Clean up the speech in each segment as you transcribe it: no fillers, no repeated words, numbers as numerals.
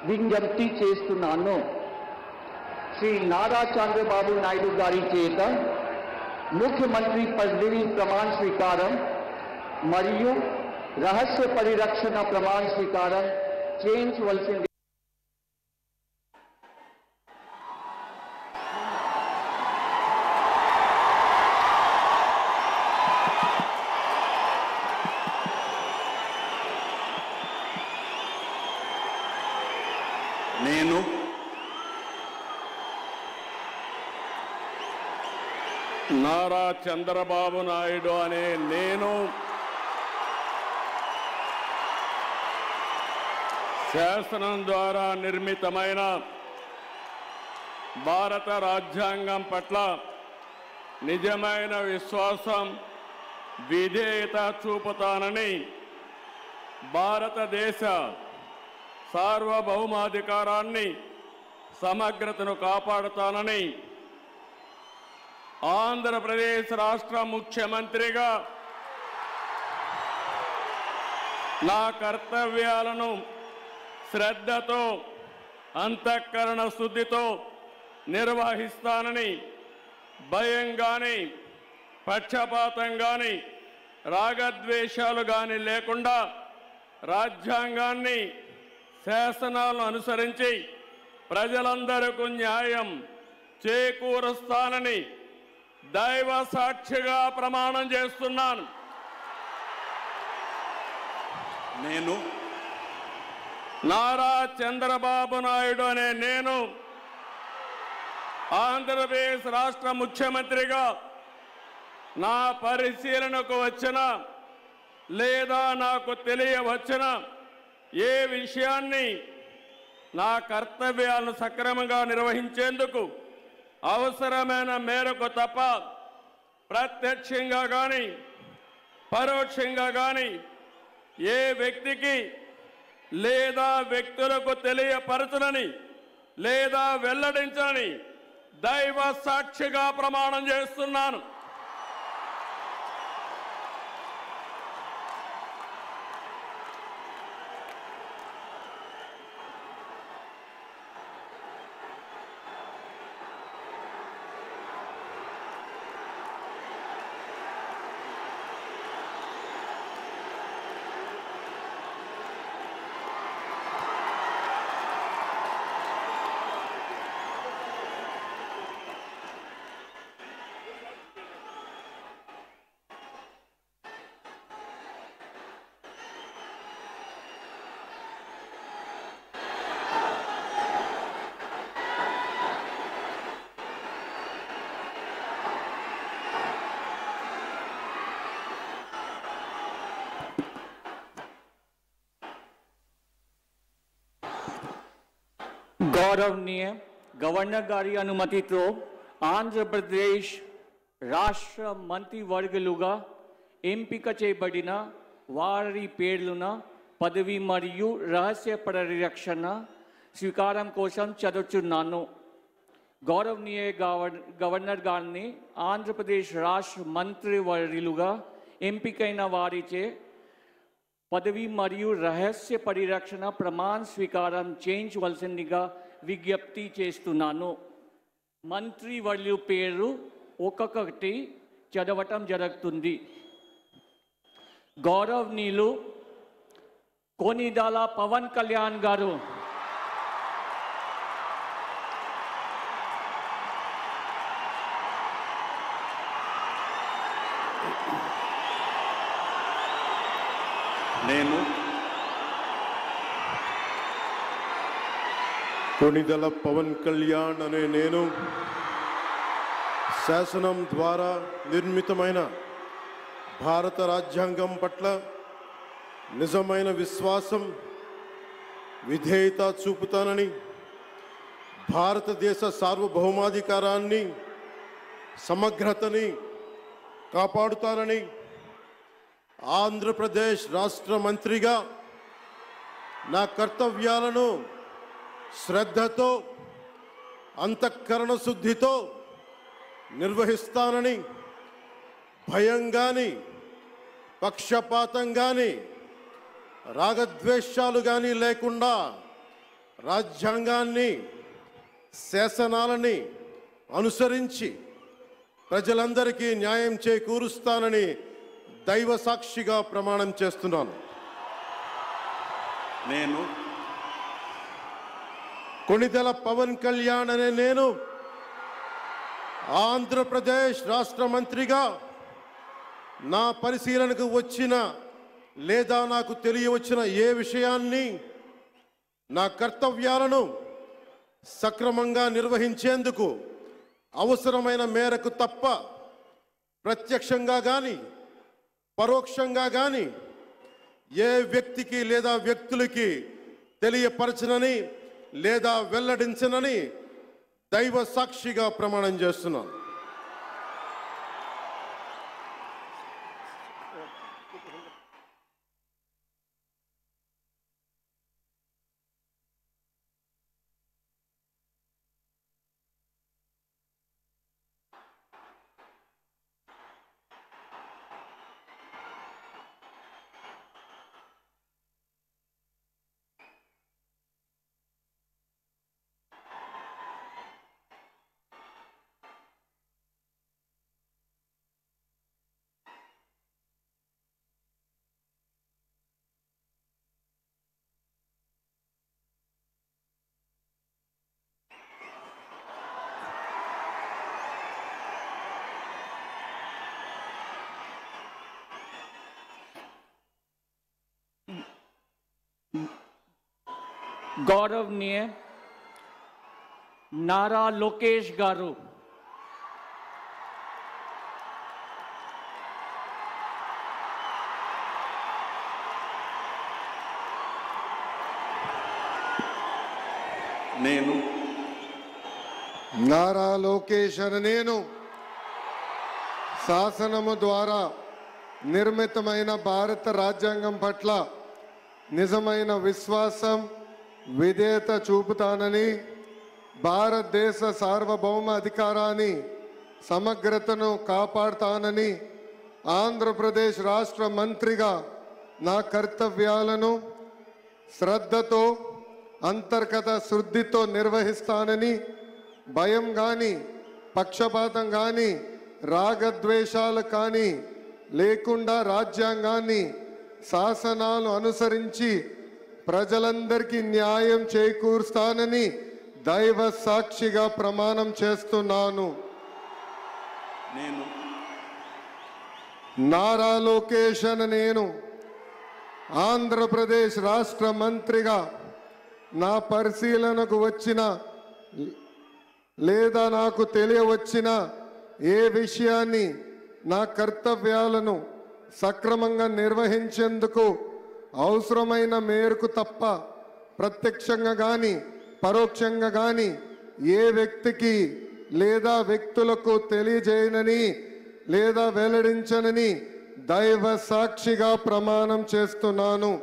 విజ్ఞప్తి చేస్తున్నాను. శ్రీ నారా చంద్రబాబు నాయుడు గారి చేత ముఖ్యమంత్రి పదవి ప్రమాణ స్వీకారం మరియు రహస్య పరిరక్షణ ప్రమాణ స్వీకారం చేయించవలసింది. నేను నారా చంద్రబాబు నాయుడు అనే నేను శాసనం ద్వారా నిర్మితమైన భారత రాజ్యాంగం పట్ల నిజమైన విశ్వాసం, విధేయత చూపుతానని, భారతదేశ సార్వభౌమాధికారాన్ని, సమగ్రతను కాపాడుతానని ఆంధ్రప్రదేశ్ రాష్ట్ర ముఖ్యమంత్రిగా నా కర్తవ్యాలను శ్రద్ధతో, అంతఃకరణ శుద్ధితో నిర్వహిస్తానని, భయం కానీ, పక్షపాతం కానీ, రాగద్వేషాలు కానీ లేకుండా రాజ్యాంగాన్ని, శాసనాలను అనుసరించి ప్రజలందరికీ న్యాయం చేకూరుస్తానని దైవ సాక్షిగా ప్రమాణం చేస్తున్నాను. నేను నారా చంద్రబాబు నాయుడు అనే నేను ఆంధ్రప్రదేశ్ రాష్ట్ర ముఖ్యమంత్రిగా నా పరిశీలనకు వచ్చిన లేదా నాకు తెలియవచ్చిన ఏ విషయాన్ని నా కర్తవ్యాలను సక్రమంగా నిర్వహించేందుకు అవసరమైన మేరకు తప్ప ప్రత్యక్షంగా కానీ పరోక్షంగా కానీ ఏ వ్యక్తికి లేదా వ్యక్తులకు తెలియపరచనని లేదా వెల్లడించని దైవ సాక్షిగా ప్రమాణం చేస్తున్నాను. गौरवनीय गवर्नर गारी अनुमति तो आंध्र प्रदेश राष्ट्र मंत्रिवर्गलुगा ఎంపిక చేయబడిన వారి పేర్లున పదవి మరియు రహస్య పరిరక్షణ స్వీకారం కోసం చదువుతున్నాను. గౌరవనీయ గవర్నర్ గారిని ఆంధ్రప్రదేశ్ రాష్ట్ర మంత్రివర్యులుగా ఎంపికైన వారిచే పదవి మరియు రహస్య పరిరక్షణ ప్రమాణ స్వీకారం చేయించవలసిందిగా విజ్ఞప్తి చేస్తున్నాను. మంత్రివర్యుల పేరు ఒక్కొక్కటి చదవటం జరుగుతుంది. గౌరవనీయులు కొనిదెల పవన్ కళ్యాణ్ గారు, నేను కొనిదెల పవన్ కళ్యాణ్ అనే నేను శాసనం ద్వారా నిర్మితమైన భారత రాజ్యాంగం పట్ల నిజమైన విశ్వాసం, విధేయత చూపుతానని, భారతదేశ సార్వభౌమాధికారాన్ని, సమగ్రతని కాపాడుతానని ఆంధ్రప్రదేశ్ రాష్ట్ర మంత్రిగా నా కర్తవ్యాలను శ్రద్ధతో, అంతఃకరణ శుద్ధితో నిర్వహిస్తానని, భయం కానీ, పక్షపాతం కానీ, రాగద్వేషాలు కానీ లేకుండా రాజ్యాంగాన్ని శాసనాలని అనుసరించి ప్రజలందరికీ న్యాయం చేకూరుస్తానని దైవ సాక్షిగా ప్రమాణం చేస్తున్నాను. నేను కొణిదెల పవన్ కళ్యాణ్ అనే నేను ఆంధ్రప్రదేశ్ రాష్ట్ర మంత్రిగా నా పరిశీలనకు వచ్చిన లేదా నాకు తెలియవచ్చిన ఏ విషయాన్ని నా కర్తవ్యాలను సక్రమంగా నిర్వహించేందుకు అవసరమైన మేరకు తప్ప ప్రత్యక్షంగా కానీ పరోక్షంగా కానీ ఏ వ్యక్తికి లేదా వ్యక్తులకి తెలియపరచనని లేదా వెల్లడించనని దైవ సాక్షిగా ప్రమాణం చేస్తున్నాను. गौरवनीय नारा लोकेश गारू, నేను నారా లోకేష్ అనే నేను శాసనము ద్వారా నిర్మితమైన భారత రాజ్యాంగం పట్ల నిజమైన విశ్వాసం విధేయత చూపుతానని, భారతదేశ సార్వభౌమ అధికారాన్ని సమగ్రతను కాపాడుతానని, ఆంధ్రప్రదేశ్ రాష్ట్ర మంత్రిగా నా కర్తవ్యాలను శ్రద్ధతో అంతర్గత శుద్ధితో నిర్వహిస్తానని, భయం కానీ పక్షపాతం కానీ రాగద్వేషాలు కానీ లేకుండా రాజ్యాంగాన్ని శాసనాలు అనుసరించి ప్రజలందరికీ న్యాయం చేకూరుస్తానని దైవ సాక్షిగా ప్రమాణం చేస్తున్నాను. నేను నారా లోకేష్ అనే నేను ఆంధ్రప్రదేశ్ రాష్ట్ర మంత్రిగా నా పరిశీలనకు వచ్చిన లేదా నాకు తెలియవచ్చిన ఏ విషయాన్ని నా కర్తవ్యాలను సక్రమంగా నిర్వహించేందుకు అవసరమైన మేరకు తప్ప ప్రత్యక్షంగా కానీ పరోక్షంగా కానీ ఏ వ్యక్తికి లేదా వ్యక్తులకు తెలియజేయనని లేదా వెల్లడించనని దైవ సాక్షిగా ప్రమాణం చేస్తున్నాను.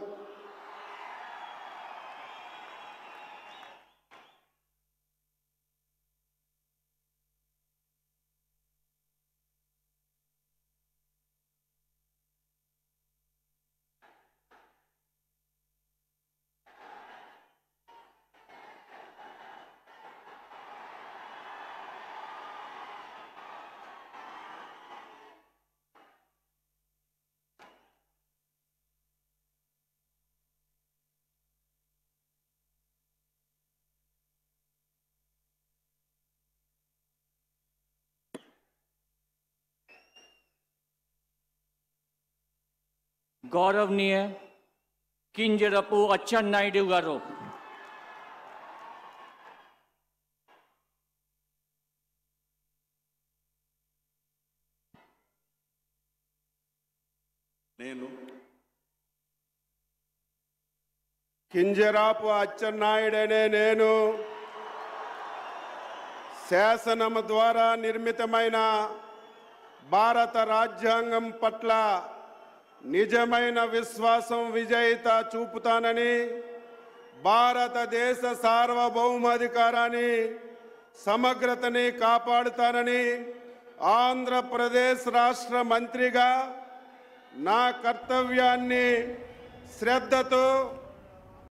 गौरवनीय किंजरपु अच्चन्नायुडु गारू, నేను కింజరాపు అచ్చెన్నాయుడనే నేను శాసనము ద్వారా నిర్మితమైన భారత రాజ్యాంగం పట్ల నిజమైన విశ్వాసం విజేత చూపుతానని, భారతదేశ సార్వభౌమాధికారాన్ని సమగ్రతని కాపాడుతానని, ఆంధ్రప్రదేశ్ రాష్ట్ర మంత్రిగా నా కర్తవ్యాన్ని శ్రద్ధతో